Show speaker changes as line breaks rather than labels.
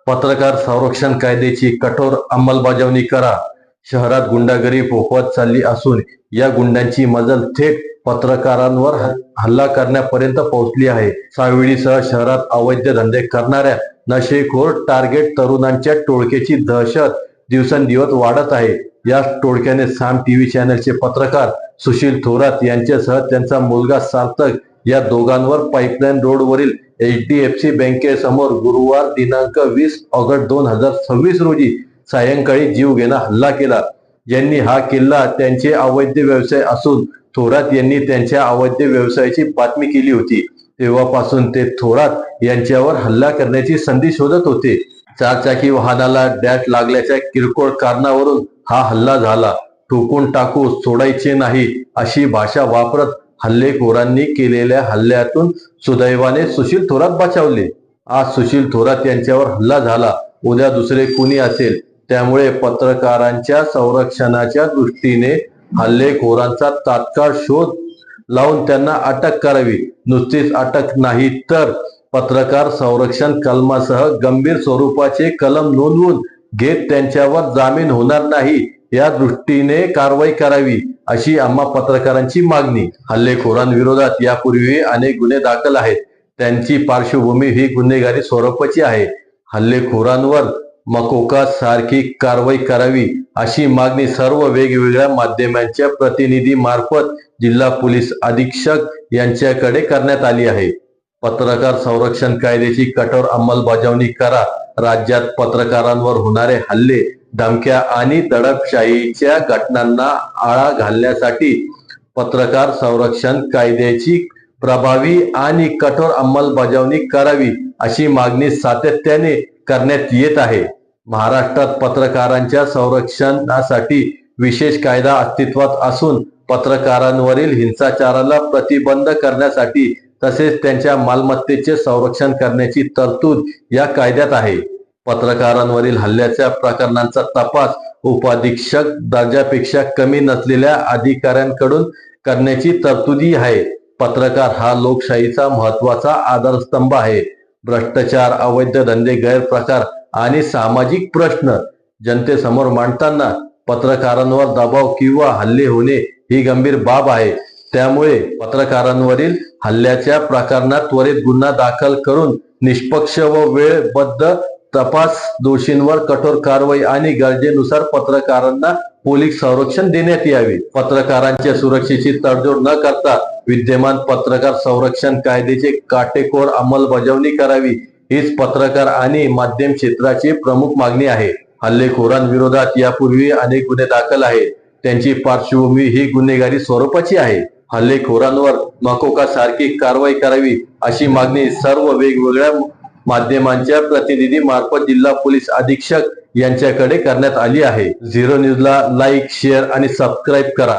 पत्रकार संरक्षण कायद्याची कठोर अंमलबजावणी करा. शहरात गुंडागिरी फोफत चालली असून या गुंडांची मजल थेट पत्रकारांवर हल्ला करण्यापर्यंत पोहोचली आहे. सावेडीसह शहरात अवैध धंदे करणाऱ्या नशेखोर टार्गेट तरुणांच्या टोळक्याची दहशत दिवसेंदिवस वाढत आहे. या टोळक्याने साम टीव्ही चॅनलचे पत्रकार सुशील थोरात यांच्यासह त्यांचा मुलगा सार्थक या दोघांवर पाईपलाईन रोडवरील HDFC बँकेसमोर गुरुवार दिनांक 20 ऑगस्ट 2026 रोजी सायंकाळी जीवघेणा हल्ला केला. यांनी हा केला त्यांचे अवैध व्यवसाय असून थोरात यांनी त्यांच्या अवैध व्यवसायाची बातमी केली होती. तेव्हापासून ते थोरात यांच्यावर हल्ला करण्याची संधी शोधत होते. चारचाकी वाहनाला डॅश लागल्याच्या किरकोळ कारणावरून हा हल्ला झाला. ठोकून टाकू, सोडायचे नाही अशी भाषा वापरत हल्लेखोरांनी केलेल्या हल्ल्यातून सुदैवाने सुशील थोरात बचावले. आज सुशील थोरात यांच्यावर हल्ला झाला, उद्या दुसरे कुणी असेल. त्यामुळे पत्रकारांच्या संरक्षणाच्या दृष्टीने हल्लेखोरांचा तात्काळ शोध लावून त्यांना अटक करावी. नुसतीच अटक नाही तर पत्रकार संरक्षण कलमासह गंभीर स्वरूपाचे कलम नोंदवून घेत त्यांच्यावर जामीन होणार नाही या दृष्टीने कारवाई करावी, अशी आम्हा पत्रकारांची मागणी. हल्लेखोरांविरोधात यापूर्वी अनेक गुन्हे दाखल आहेत. त्यांची पार्श्वभूमी ही गुन्हेगारी स्वरूपाची आहे. हल्लेखोरांवर मकोका सारखी कारवाई करावी अशी मागणी सर्व वेगवेगळ्या माध्यमांच्या प्रतिनिधीमार्फत जिल्हा पोलीस अधीक्षक यांच्याकडे करण्यात आली आहे. पत्रकार संरक्षण कायद्याची कठोर अंमलबजावणी करा. राज्यात पत्रकारांवर होणारे हल्ले, धमक्या आणि दडपशाहीच्या घटनांना आळा घालण्यासाठी पत्रकार संरक्षण कायद्याची प्रभावी आणि कठोर अंमलबजावणी करावी अशी मागणी सातत्याने करण्यात येत आहे. महाराष्ट्रात पत्रकारांच्या संरक्षणासाठी विशेष कायदा अस्तित्वात असून पत्रकारांवरील हिंसाचाराला प्रतिबंध करण्यासाठी तसेच त्यांच्या मालमत्तेचे संरक्षण करण्याची तरतूद या कायद्यात आहे. पत्रकारांवरील हल्ल्याच्या प्रकरणांचा तपास उपाधीक्षक दर्जापेक्षा कमी नसलेल्या अधिकाऱ्यांकडून करण्याची तरतुदी आहे. पत्रकार हा लोकशाहीचा महत्वाचा आधारस्तंभ आहे. भ्रष्टाचार, अवैध धंदे, गैरप्रकार आणि सामाजिक प्रश्न जनतेसमोर मांडताना पत्रकारांवर दबाव किंवा हल्ले होणे ही गंभीर बाब आहे. त्यामुळे पत्रकारांवरील हल्ल्याच्या प्रकरणात त्वरित गुन्हा दाखल करून निष्पक्ष व वेळबद्ध तपास, दोषींवर कठोर कारवाई आणि गरजेनुसार पत्रकारांना पोलीस संरक्षण देण्यात यावे. पत्रकारांच्या सुरक्षेची तडजोड न करता विद्यमान पत्रकार संरक्षण कायद्याची काटेकोर अंमलबजावणी करावी हीच पत्रकार आणि माध्यम क्षेत्राची प्रमुख मागणी आहे. हल्लेखोरांविरोधात यापूर्वी अनेक गुन्हे दाखल आहेत. त्यांची पार्श्वभूमी ही गुन्हेगारी स्वरूपाची आहे. हल्लेखोरांवर मकोका सारखी कारवाई करावी अशी मागणी सर्व वेगवेगळ्या माध्यमांच्या प्रतिनिधीमार्फत जिल्हा पोलीस अधीक्षक यांच्याकडे करण्यात आली आहे. झीरो न्यूजला लाईक, शेअर आणि सबस्क्राईब करा.